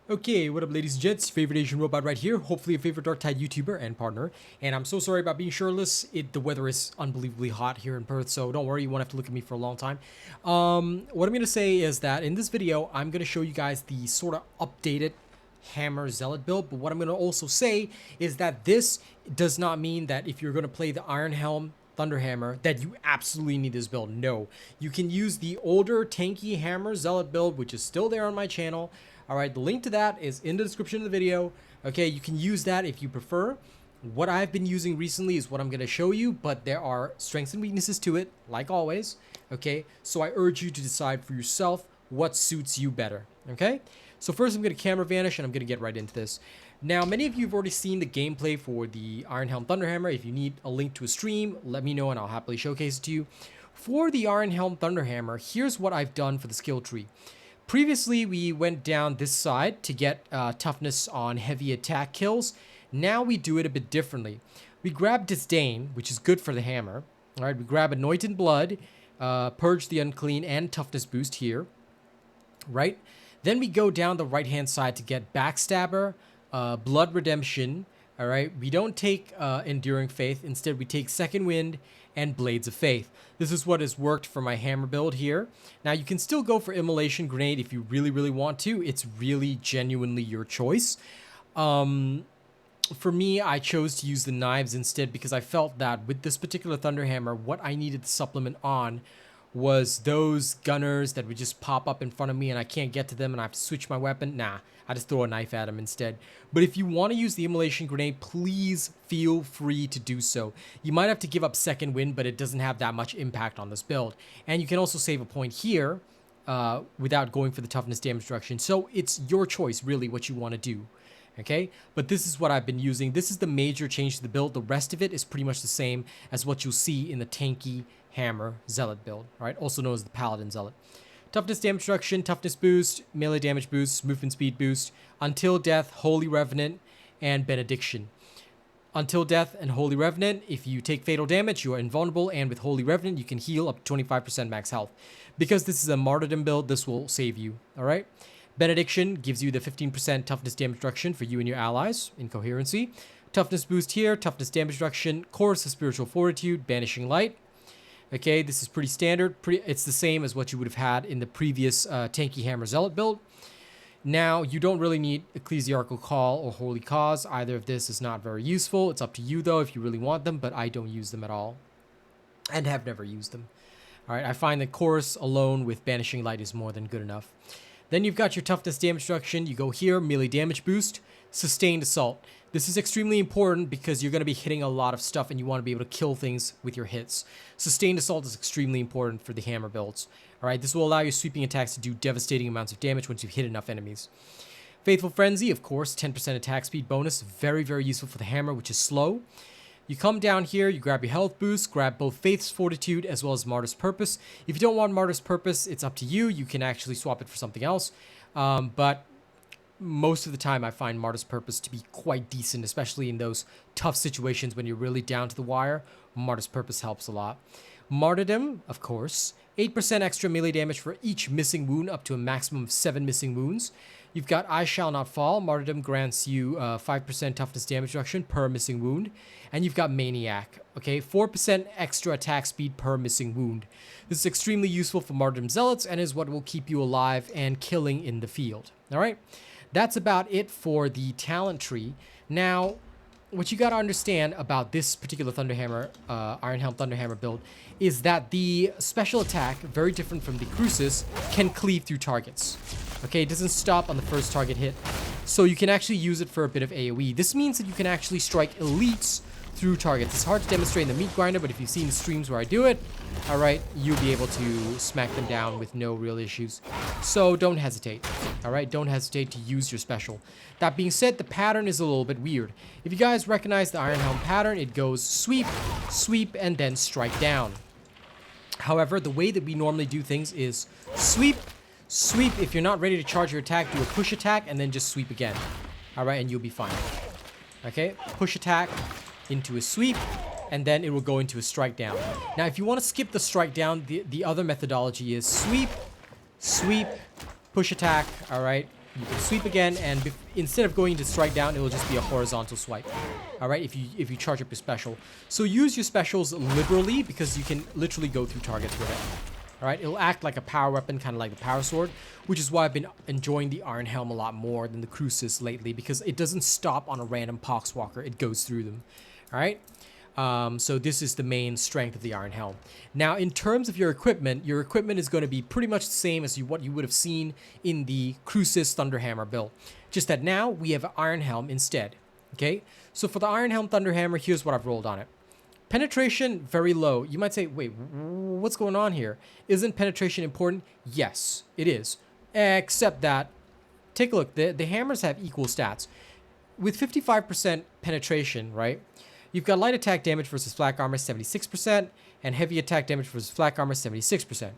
Okay, what up ladies and gents, favorite Asian robot right here, hopefully a favorite Darktide YouTuber and partner, and I'm so sorry about being shirtless. The weather is unbelievably hot here in Perth, so don't worry, you won't have to look at me for a long time. What I'm going to say is that in this video, I'm going to show you guys the sort of updated Hammer Zealot build, but what I'm going to also say is that this does not mean that if you're going to play the Ironhelm Thunder Hammer that you absolutely need this build. No, you can use the older tanky Hammer Zealot build, which is still there on my channel. All right, the link to that is in the description of the video. Okay, you can use that if you prefer. What I've been using recently is what I'm going to show you, but there are strengths and weaknesses to it, like always. Okay, so I urge you to decide for yourself what suits you better. Okay, so first I'm going to camera vanish and I'm going to get right into this. Now, many of you have already seen the gameplay for the Ironhelm Thunder Hammer. If you need a link to a stream, let me know and I'll happily showcase it to you. For the Ironhelm Thunder Hammer, here's what I've done for the skill tree. Previously, we went down this side to get toughness on heavy attack kills. Now we do it a bit differently. We grab Disdain, which is good for the hammer. All right, we grab Anointed Blood, Purge the Unclean, and Toughness Boost here. Right? Then we go down the right-hand side to get Backstabber, Blood Redemption. All right, we don't take Enduring Faith. Instead, we take Second Wind and Blades of Faith. This is what has worked for my hammer build here. Now, you can still go for Immolation Grenade if you really, really want to. It's really genuinely your choice. For me, I chose to use the knives instead because I felt that with this particular Thunder Hammer, what I needed to supplement on was those gunners that would just pop up in front of me and I can't get to them and I have to switch my weapon. Nah, I just throw a knife at them instead. But if you want to use the Immolation Grenade, please feel free to do so. You might have to give up Second Wind, but it doesn't have that much impact on this build. And you can also save a point here without going for the toughness damage reduction. So it's your choice, really, what you want to do. Okay, but this is what I've been using. This is the major change to the build. The rest of it is pretty much the same as what you'll see in the tanky Hammer Zealot build, right? Also known as the Paladin Zealot. Toughness damage reduction, toughness boost, melee damage boost, movement speed boost, Until Death, Holy Revenant, and Benediction. Until Death and Holy Revenant, if you take fatal damage, you are invulnerable, and with Holy Revenant, you can heal up to 25% max health. Because this is a martyrdom build, this will save you, all right? Benediction gives you the 15% toughness damage reduction for you and your allies in coherency. Toughness boost here, toughness damage reduction, Chorus of Spiritual Fortitude, Banishing Light. Okay, this is pretty standard. It's the same as what you would have had in the previous tanky Hammer Zealot build. Now, you don't really need Ecclesiarchal Call or Holy Cause. Either of this is not very useful. It's up to you, though, if you really want them, but I don't use them at all and have never used them. All right, I find that Chorus alone with Banishing Light is more than good enough. Then you've got your toughness damage reduction. You go here, melee damage boost, sustained assault. This is extremely important because you're going to be hitting a lot of stuff and you want to be able to kill things with your hits. Sustained assault is extremely important for the hammer builds. All right, this will allow your sweeping attacks to do devastating amounts of damage once you've hit enough enemies. Faithful Frenzy, of course, 10% attack speed bonus. Very, very useful for the hammer, which is slow. You come down here, you grab your health boost, grab both Faith's Fortitude as well as Martyr's Purpose. If you don't want Martyr's Purpose, it's up to you. You can actually swap it for something else. But most of the time, I find Martyr's Purpose to be quite decent, especially in those tough situations when you're really down to the wire. Martyr's Purpose helps a lot. Martyrdom, of course, 8% extra melee damage for each missing wound, up to a maximum of 7 missing wounds. You've got I Shall Not Fall. Martyrdom grants you 5% toughness damage reduction per missing wound. And you've got Maniac, okay? 4% extra attack speed per missing wound. This is extremely useful for Martyrdom Zealots and is what will keep you alive and killing in the field, all right? That's about it for the talent tree. Now, what you got to understand about this particular Thunder Hammer, Ironhelm Thunder Hammer build, is that the special attack, very different from the Crucis, can cleave through targets. Okay, it doesn't stop on the first target hit. So you can actually use it for a bit of AoE. This means that you can actually strike elites through targets. It's hard to demonstrate in the meat grinder, but if you've seen streams where I do it, all right, you'll be able to smack them down with no real issues. So don't hesitate, all right? Don't hesitate to use your special. That being said, the pattern is a little bit weird. If you guys recognize the Ironhelm pattern, it goes sweep, sweep, and then strike down. However, the way that we normally do things is sweep, sweep. If you're not ready to charge your attack, do a push attack, and then just sweep again. All right, and you'll be fine. Okay, push attack into a sweep, and then it will go into a strike down. Now, if you want to skip the strike down, the other methodology is sweep, sweep, push attack, all right? You can sweep again, and instead of going to strike down, it will just be a horizontal swipe. All right, if you charge up your special. So use your specials liberally because you can literally go through targets with it. All right, it'll act like a power weapon, kind of like the power sword, which is why I've been enjoying the Ironhelm a lot more than the Crucis lately, because it doesn't stop on a random poxwalker. It goes through them. All right. So this is the main strength of the Ironhelm. Now, in terms of your equipment is going to be pretty much the same as what you would have seen in the Crucis Thunder Hammer build. Just that now we have an Ironhelm instead. Okay, so for the Ironhelm Thunder Hammer, here's what I've rolled on it. Penetration, very low. You might say, wait, what's going on here? Isn't penetration important? Yes, it is. Except that, take a look, the hammers have equal stats. With 55% penetration, right? You've got light attack damage versus flak armor 76% and heavy attack damage versus flak armor 76%.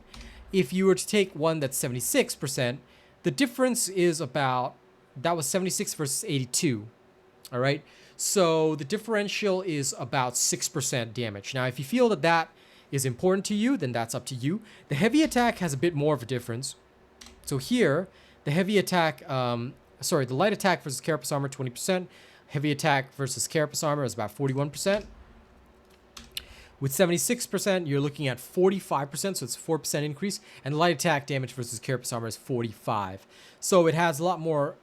If you were to take one that's 76%, the difference is about, that was 76 versus 82. All right. So the differential is about 6% damage. Now, if you feel that that is important to you, then that's up to you. The heavy attack has a bit more of a difference. So here, the heavy attack, the light attack versus carapace armor 20%. Heavy attack versus carapace armor is about 41%. With 76%, you're looking at 45%, so it's a 4% increase. And light attack damage versus carapace armor is 45%. So it has a lot more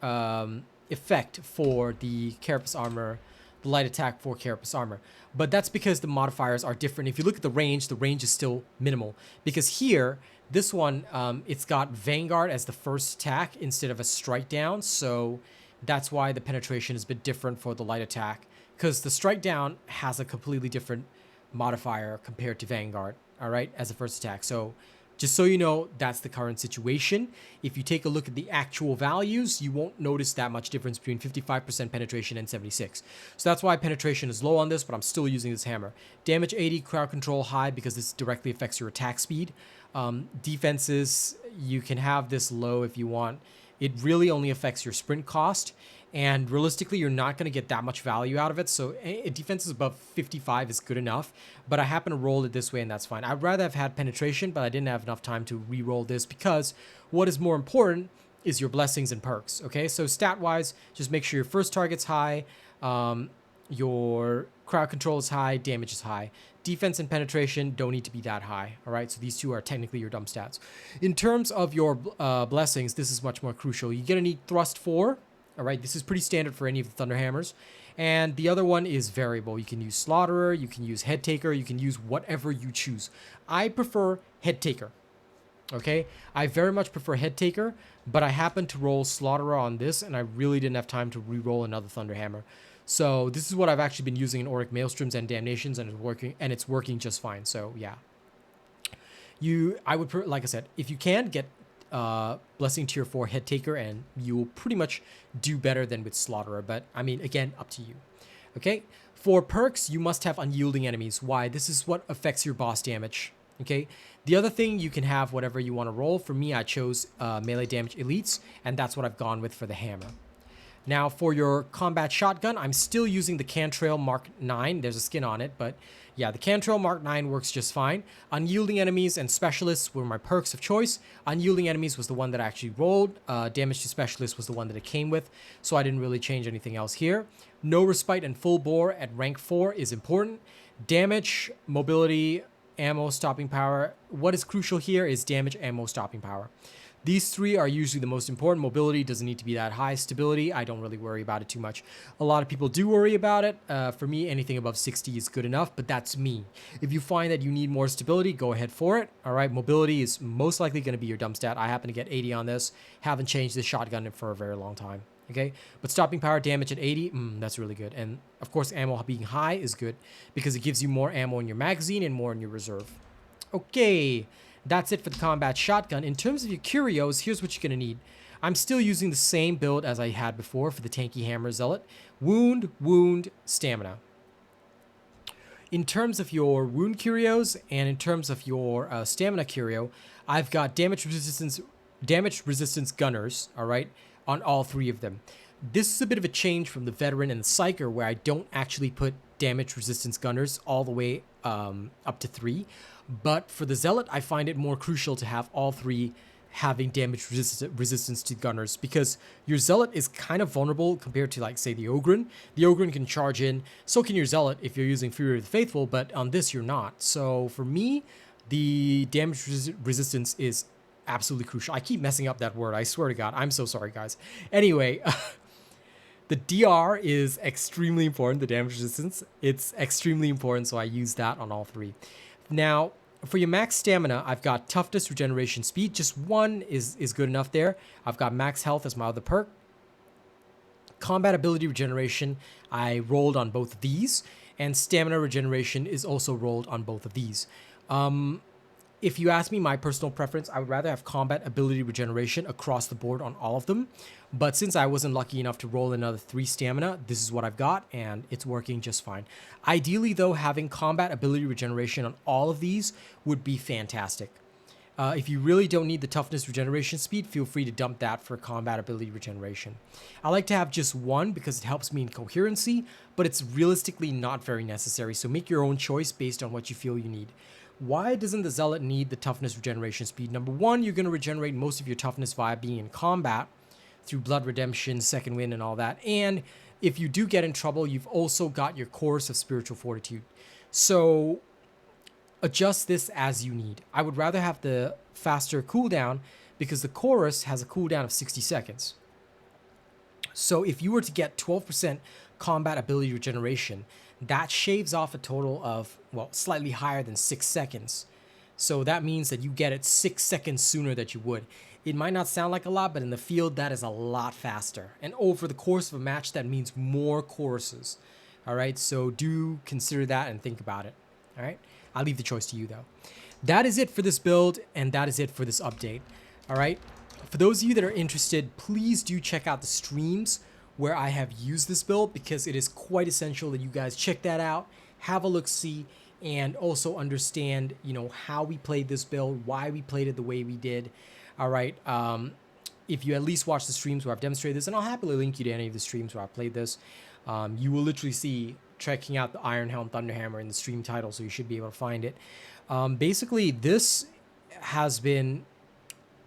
effect for the carapace armor, the light attack for carapace armor. But that's because the modifiers are different. If you look at the range is still minimal. Because here, this one, it's got Vanguard as the first attack instead of a strike down. So that's why the penetration is a bit different for the light attack, because the strike down has a completely different modifier compared to Vanguard, all right, as a first attack. So just so you know, that's the current situation. If you take a look at the actual values, you won't notice that much difference between 55% penetration and 76. So that's why penetration is low on this, but I'm still using this hammer. Damage 80, crowd control high, because this directly affects your attack speed. Defenses, you can have this low if you want. It really only affects your sprint cost, and realistically, you're not going to get that much value out of it. So a defense is above 55 is good enough, but I happen to roll it this way, and that's fine. I'd rather have had penetration, but I didn't have enough time to re-roll this, because what is more important is your blessings and perks, okay? So stat-wise, just make sure your first target's high, your crowd control is high, damage is high. Defense and penetration don't need to be that high, all right? So these two are technically your dump stats. In terms of your blessings, this is much more crucial. You're going to need thrust 4, all right? This is pretty standard for any of the Thunder Hammers. And the other one is variable. You can use Slaughterer, you can use Head Taker, you can use whatever you choose. I prefer Head Taker, okay? I very much prefer Head Taker, but I happened to roll Slaughterer on this, and I really didn't have time to re-roll another Thunder Hammer. So this is what I've actually been using in Auric Maelstroms and Damnations, and it's working just fine. So yeah, I would, like I said, if you can get Blessing Tier 4 Head Taker, and you will pretty much do better than with Slaughterer. But I mean, again, up to you. Okay, for perks, you must have Unyielding Enemies. Why? This is what affects your boss damage. Okay, the other thing, you can have whatever you want to roll. For me, I chose melee damage elites, and that's what I've gone with for the hammer. Now, for your combat shotgun, I'm still using the Cantrail Mark 9. There's a skin on it, but yeah, the Cantrail Mark 9 works just fine. Unyielding Enemies and Specialists were my perks of choice. Unyielding Enemies was the one that I actually rolled. Damage to Specialists was the one that it came with, so I didn't really change anything else here. No Respite and Full Bore at rank 4 is important. Damage, mobility, ammo, stopping power. What is crucial here is damage, ammo, stopping power. These three are usually the most important. Mobility doesn't need to be that high. Stability, I don't really worry about it too much. A lot of people do worry about it. For me, anything above 60 is good enough, but that's me. If you find that you need more stability, go ahead for it. All right, mobility is most likely going to be your dump stat. I happen to get 80 on this. Haven't changed this shotgun for a very long time. Okay, but stopping power, damage at 80, that's really good. And of course, ammo being high is good because it gives you more ammo in your magazine and more in your reserve. Okay. That's it for the combat shotgun. In terms of your curios, here's what you're going to need. I'm still using the same build as I had before for the tanky hammer Zealot. Wound, wound, stamina. In terms of your wound curios and in terms of your stamina curio, I've got damage resistance gunners, all right, on all three of them. This is a bit of a change from the veteran and the psyker, where I don't actually put damage resistance gunners all the way up to 3. But for the Zealot, I find it more crucial to have all 3 having damage resistance to gunners, because your Zealot is kind of vulnerable compared to, like, say, the Ogryn. The Ogryn can charge in, so can your Zealot if you're using Fury of the Faithful, but on this you're not. So for me, the damage resistance is absolutely crucial. I keep messing up that word, I swear to God. I'm so sorry, guys. Anyway, the DR is extremely important, the damage resistance. It's extremely important, so I use that on all three. Now, for your max stamina, I've got toughness, regeneration, speed. Just one is good enough there. I've got max health as my other perk. Combat ability regeneration, I rolled on both of these. And stamina regeneration is also rolled on both of these. If you ask me my personal preference, I would rather have combat ability regeneration across the board on all of them. But since I wasn't lucky enough to roll another 3 stamina, this is what I've got, and it's working just fine. Ideally, though, having combat ability regeneration on all of these would be fantastic. If you really don't need the toughness regeneration speed, feel free to dump that for combat ability regeneration. I like to have just one because it helps me in coherency, but it's realistically not very necessary, so make your own choice based on what you feel you need. Why doesn't the Zealot need the toughness regeneration speed? Number one, you're going to regenerate most of your toughness via being in combat through blood redemption, second wind, and all that. And if you do get in trouble, you've also got your chorus of spiritual fortitude. So adjust this as you need. I would rather have the faster cooldown because the chorus has a cooldown of 60 seconds. So if you were to get 12% combat ability regeneration, that shaves off a total of, well, slightly higher than 6 seconds. So that means that you get it 6 seconds sooner than you would. It might not sound like a lot, but in the field, that is a lot faster. And over the course of a match, that means more choruses. All right, so do consider that and think about it. All right, I'll leave the choice to you, though. That is it for this build, and that is it for this update. All right, for those of you that are interested, please do check out the streams where I have used this build, because it is quite essential that you guys check that out, have a look-see, and also understand, you know, how we played this build, why we played it the way we did. All right, if you at least watch the streams where I've demonstrated this, and I'll happily link you to any of the streams where I played this, you will literally see checking out the Ironhelm Thunder Hammer in the stream title, so you should be able to find it. Basically, this has been...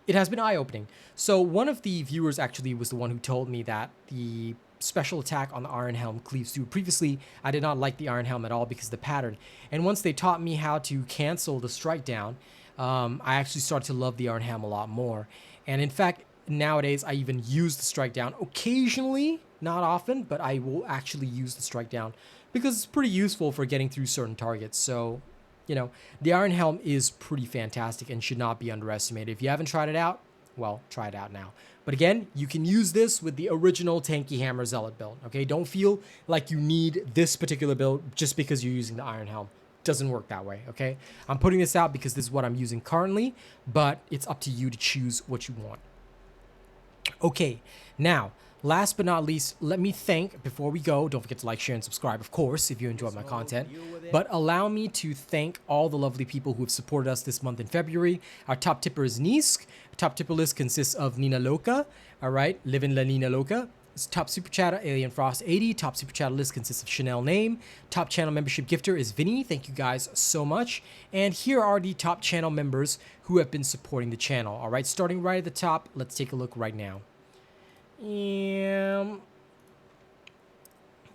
it has been eye-opening. So one of the viewers actually was the one who told me that the special attack on the Ironhelm cleaves through. Previously, I did not like the Ironhelm at all because of the pattern. And once they taught me how to cancel the strike down, I actually started to love the Ironhelm a lot more. And in fact, nowadays, I even use the strike down occasionally, not often, but I will actually use the strike down because it's pretty useful for getting through certain targets. So, you know, the Ironhelm is pretty fantastic and should not be underestimated. If you haven't tried it out, well, try it out now. But again, you can use this with the original Tanky Hammer Zealot build, okay? Don't feel like you need this particular build just because you're using the Ironhelm. Doesn't work that way, okay? I'm putting this out because this is what I'm using currently, but it's up to you to choose what you want. Okay, now, last but not least, let me thank, before we go, don't forget to like, share, and subscribe, of course, if you enjoyed my content. But allow me to thank all the lovely people who have supported us this month in February. Our top tipper is Nisk. Our top tipper list consists of Nina Loca, all right, Livin' La Nina Loca. Top super chatter, Alien Frost 80. Top super chatter list consists of Chanel Name. Top channel membership gifter is Vinny. Thank you guys so much. And here are the top channel members who have been supporting the channel. All right, starting right at the top, let's take a look right now.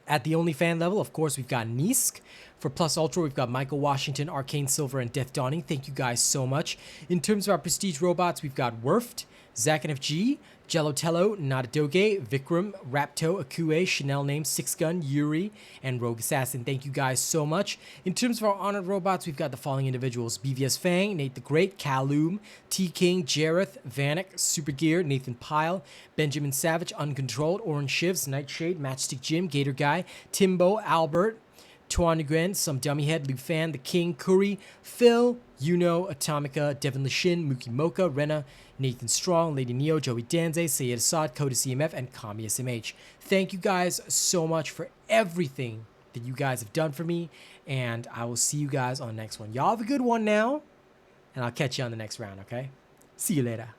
At the OnlyFan level, of course, we've got Nisk. For Plus Ultra, we've got Michael Washington, Arcane Silver, and Death Dawning. Thank you guys so much. In terms of our prestige robots, we've got Werft, Zach NFG, Gelotello, Nadadoge, Vikram, Rapto, Akue, Chanel Name, Six Gun, Yuri, and Rogue Assassin. Thank you guys so much. In terms of our honored robots, we've got the following individuals: BVS Fang, Nate the Great, Kaloom, T King, Jareth, Vanek, Super Gear, Nathan Pyle, Benjamin Savage, Uncontrolled, Orange Shivs, Nightshade, Matchstick Jim, Gator Guy, Timbo, Albert, Tuan Nguyen, Some Dummyhead, Liu Fan, The King, Curry, Phil, Yuno, Atomica, Devin Lashin, Mookie Mocha, Rena, Nathan Strong, Lady Neo, Joey Danze, Sayed Assad, Coda CMF, and Kami SMH. Thank you guys so much for everything that you guys have done for me, and I will see you guys on the next one. Y'all have a good one now, and I'll catch you on the next round, okay? See you later.